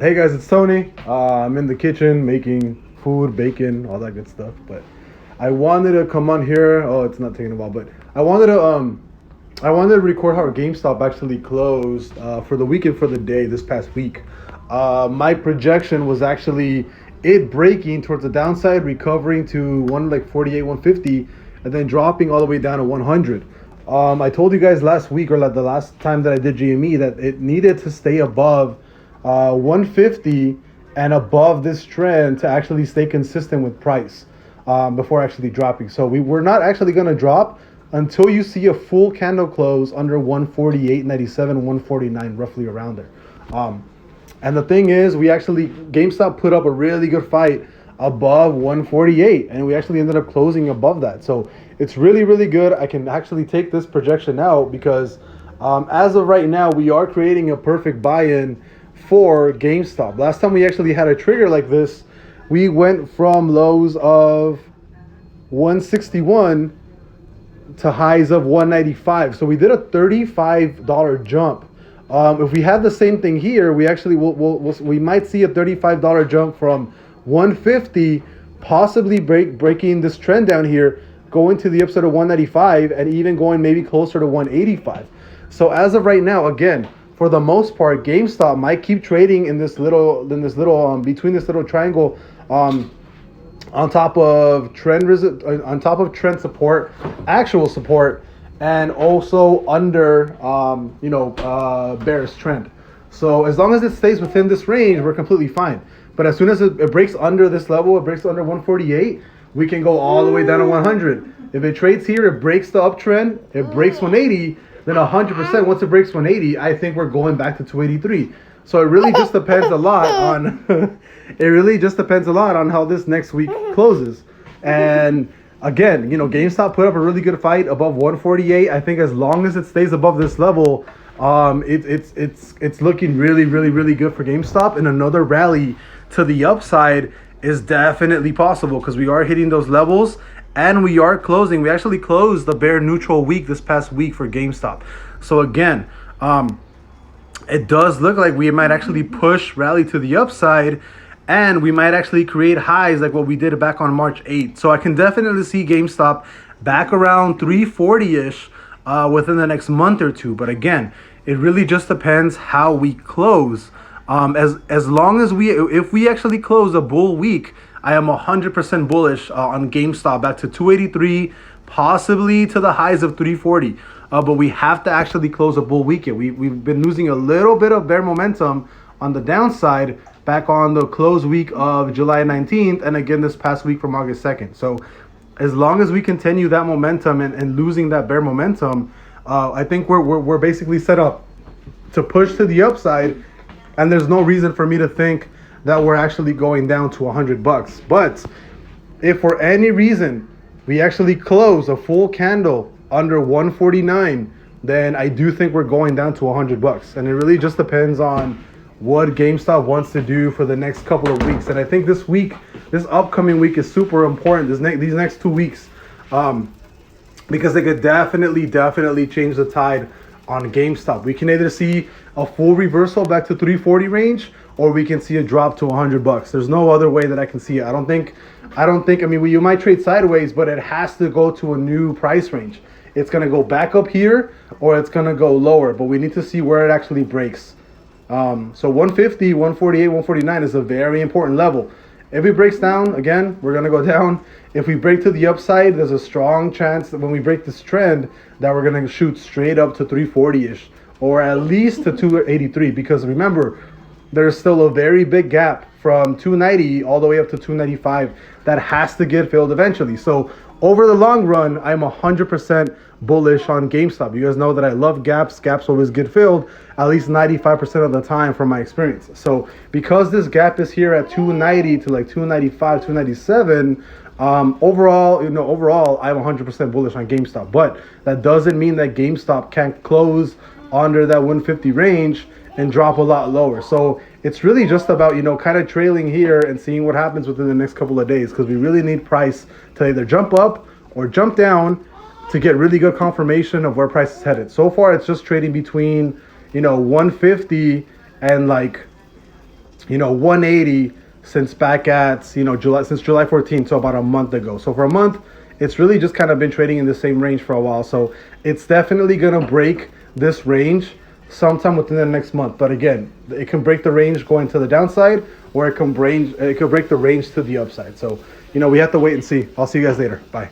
Hey guys, it's Tony. I'm in the kitchen making food, bacon, all that good stuff. But I wanted to come on here. Oh, it's not taking a while, but I wanted to record how our GameStop actually closed for the weekend for the day this past week. My projection was actually it breaking towards the downside, recovering to 148, 150, and then dropping all the way down to 100. I told you guys last week or like the last time that I did GME that it needed to stay above 150 and above this trend to actually stay consistent with price before actually dropping. So we're not actually going to drop until you see a full candle close under 148.97, 149, roughly around there. And the thing is, GameStop put up a really good fight above 148, and we actually ended up closing above that. So it's really, really good. I can actually take this projection out because as of right now, we are creating a perfect buy-in for GameStop. Last time we actually had a trigger like this, we went from lows of 161 to highs of 195. So we did a $35 jump. If we have the same thing here, we might see a $35 jump from 150, possibly breaking this trend down here, going to the upside of 195, and even going maybe closer to 185. So as of right now, again, for the most part, GameStop might keep trading in this little between this little triangle, on top of trend support, actual support, and also under bearish trend. So as long as it stays within this range, we're completely fine. But as soon as it breaks under this level, it breaks under 148, we can go all the way down to 100. If it trades here, it breaks the uptrend, it breaks 180, then 100%, once it breaks 180, I think we're going back to 283. So it really just depends a lot on how this next week closes. And again, GameStop put up a really good fight above 148. I think as long as it stays above this level, it's looking really, really, really good for GameStop. And another rally to the upside is definitely possible because we are hitting those levels and we are closing. We actually closed the bear neutral week this past week for GameStop. So again, it does look like we might actually rally to the upside, and we might actually create highs like what we did back on March 8th. So I can definitely see GameStop back around 340-ish within the next month or two. But again, it really just depends how we close. As long as if we actually close a bull week, I am 100% bullish on GameStop back to 283, possibly to the highs of 340. But we have to actually close a bull weekend. We've been losing a little bit of bear momentum on the downside back on the close week of July 19th, and again this past week from August 2nd. So as long as we continue that momentum and losing that bear momentum, I think we're basically set up to push to the upside, and there's no reason for me to think that we're actually going down to $100. But if for any reason we actually close a full candle under 149, then I do think we're going down to $100. And it really just depends on what GameStop wants to do for the next couple of weeks. And I think this upcoming week is super important. These next 2 weeks, because they could definitely change the tide on GameStop. We can either see a full reversal back to 340 range, or we can see a drop to $100. There's no other way that I can see it. I don't think. I mean, you might trade sideways, but it has to go to a new price range. It's gonna go back up here, or it's gonna go lower. But we need to see where it actually breaks. So 150, 148, 149 is a very important level. If it breaks down, again, we're going to go down. If we break to the upside, there's a strong chance that when we break this trend, that we're going to shoot straight up to 340-ish, or at least to 283. Because remember, there's still a very big gap from 290 all the way up to 295 that has to get filled eventually. So over the long run, I'm 100% bullish on GameStop. You guys know that I love gaps. Gaps always get filled at least 95% of the time from my experience. So because this gap is here at 290 to like 295, 297, overall, I'm 100% bullish on GameStop. But that doesn't mean that GameStop can't close under that 150 range and drop a lot lower. So it's really just about, kind of trailing here and seeing what happens within the next couple of days, because we really need price to either jump up or jump down to get really good confirmation of where price is headed. So far, it's just trading between, 150 and like 180 since back at, since July 14th, so about a month ago. So for a month, it's really just kind of been trading in the same range for a while. So it's definitely going to break this range sometime within the next month. But again, it can break the range going to the downside, or it could break the range to the upside. So, we have to wait and see. I'll see you guys later. Bye.